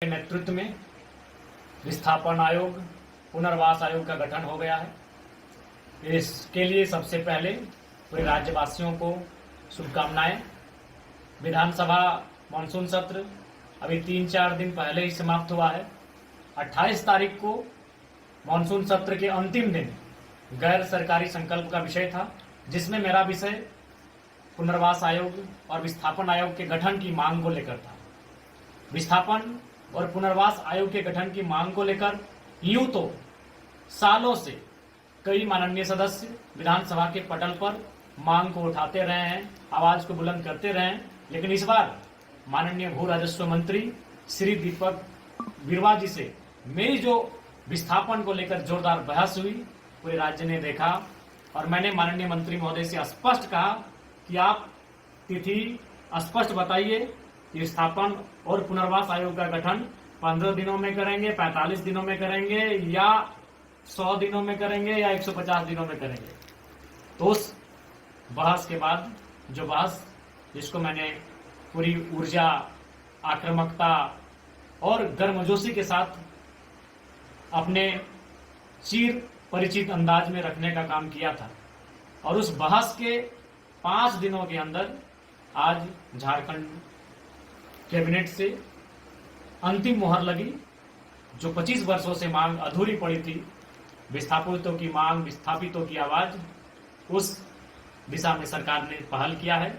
के नेतृत्व में विस्थापन आयोग, पुनर्वास आयोग का गठन हो गया है। इसके लिए सबसे पहले पूरे राज्यवासियों को शुभकामनाएं। विधानसभा मानसून सत्र अभी 3-4 दिन पहले ही समाप्त हुआ है। 28 तारीख को मानसून सत्र के अंतिम दिन गैर सरकारी संकल्प का विषय था, जिसमें मेरा विषय पुनर्वास आयोग और विस्थापन आयोग के गठन की मांग को लेकर था। विस्थापन और पुनर्वास आयोग के गठन की मांग को लेकर यूं तो सालों से कई माननीय सदस्य विधानसभा के पटल पर मांग को उठाते रहे हैं, आवाज को बुलंद करते रहे हैं, लेकिन इस बार माननीय भू राजस्व मंत्री श्री दीपक बिरुवा जी से मेरी जो विस्थापन को लेकर जोरदार बहस हुई, पूरे राज्य ने देखा और मैंने माननीय मंत्री महोदय से स्पष्ट कहा कि आप तिथि स्पष्ट बताइए कि विस्थापन और पुनर्वास आयोग का गठन 15 दिनों में करेंगे, 45 दिनों में करेंगे या 100 दिनों में करेंगे या 150 दिनों में करेंगे। तो उस बहस के बाद जो बहस जिसको मैंने पूरी ऊर्जा, आक्रामकता और गर्मजोशी के साथ अपने चिर परिचित अंदाज में रखने का काम किया था, और उस बहस के 5 दिनों के अंदर आज झारखंड कैबिनेट से अंतिम मुहर लगी। जो 25 वर्षों से मांग अधूरी पड़ी थी, विस्थापितों की मांग, विस्थापितों की आवाज, उस दिशा में सरकार ने पहल किया है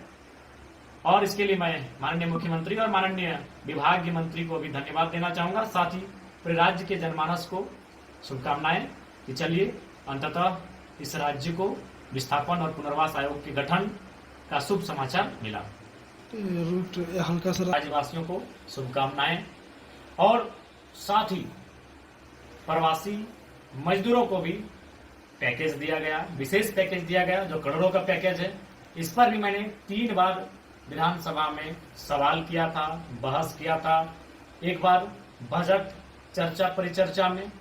और इसके लिए मैं माननीय मुख्यमंत्री और माननीय विभागीय मंत्री को भी धन्यवाद देना चाहूंगा। साथ ही पूरे राज्य के जनमानस को शुभकामनाएं कि चलिए अंततः इस राज्य को विस्थापन और पुनर्वास आयोग के गठन का शुभ समाचार मिला। रूट हल्का सा राज्यवासियों को शुभकामनाएं और साथ ही प्रवासी मजदूरों को भी पैकेज दिया गया, विशेष पैकेज दिया गया जो करोड़ों का पैकेज है। इस पर भी मैंने 3 बार विधानसभा में सवाल किया था, बहस किया था। एक बार बजट चर्चा परिचर्चा में,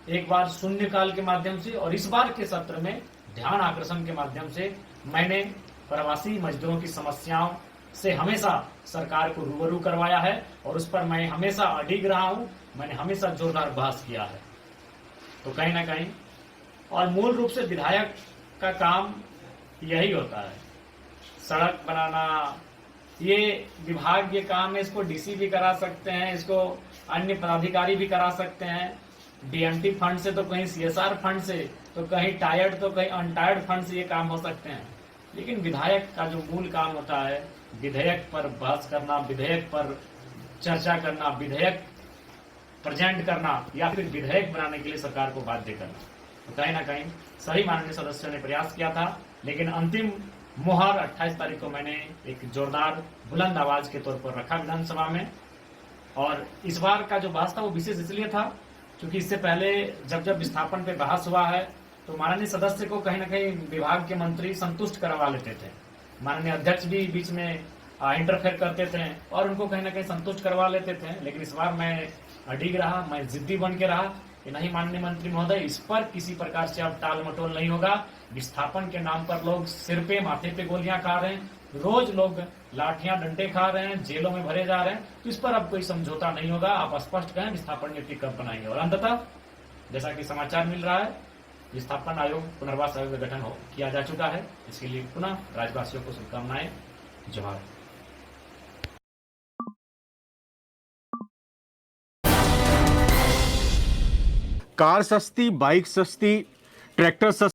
एक बार शून्यकाल के माध्यम से, और इस बार के सत्र में ध्यान आकर्षण के माध्यम से मैंने प्रवासी मजदूरों की समस्याओं से हमेशा सरकार को रूबरू करवाया है और उस पर मैं हमेशा अडिग रहा हूं। मैंने हमेशा जोरदार बहस किया है। तो कहीं ना कहीं और मूल रूप से विधायक का काम यही होता है, सड़क बनाना। ये विभाग ये काम है, इसको डीसी भी करा सकते हैं, इसको अन्य पदाधिकारी भी करा सकते हैं। डीएमटी फंड से तो कहीं सीएसआर फंड से, तो कहीं टायर्ड तो कहीं अनटायर्ड फंड से ये काम हो सकते हैं। लेकिन विधायक का जो मूल काम होता है, विधेयक पर बहस करना, विधेयक पर चर्चा करना, विधेयक प्रेजेंट करना या फिर विधेयक बनाने के लिए सरकार को बाध्य करना। तो कहीं ना कहीं सभी माननीय सदस्यों ने प्रयास किया था, लेकिन अंतिम मुहर 28 तारीख को मैंने एक जोरदार बुलंद आवाज के तौर पर रखा विधानसभा में। और इस बार का जो बहस था वो विशेष इसलिए था क्योंकि इससे पहले जब विस्थापन पे बहस हुआ है तो माननीय सदस्य को कहीं ना कहीं विभाग के मंत्री संतुष्ट करवा लेते थे, माननीय अध्यक्ष भी बीच में इंटरफेयर करते थे और उनको कहीं ना कहीं संतुष्ट करवा लेते थे। लेकिन इस बार मैं अडिग रहा, मैं जिद्दी बन के रहा कि नहीं माननीय मंत्री महोदय, इस पर किसी प्रकार से अब टाल मटोल नहीं होगा। विस्थापन के नाम पर लोग सिर पे माथे पे गोलियां खा रहे हैं, रोज लोग लाठियां डंडे खा रहे हैं, जेलों में भरे जा रहे हैं, तो इस पर अब कोई समझौता नहीं होगा। आप स्पष्ट कहें विस्थापन नीति कब बनाएंगे। और अंततः जैसा कि समाचार मिल रहा है, विस्थापन आयोग, पुनर्वास आयोग का गठन किया जा चुका है। इसके लिए पुनः राज्यवासियों को शुभकामनाएं। जोहार। कार सस्ती, बाइक सस्ती, ट्रैक्टर सस्ती।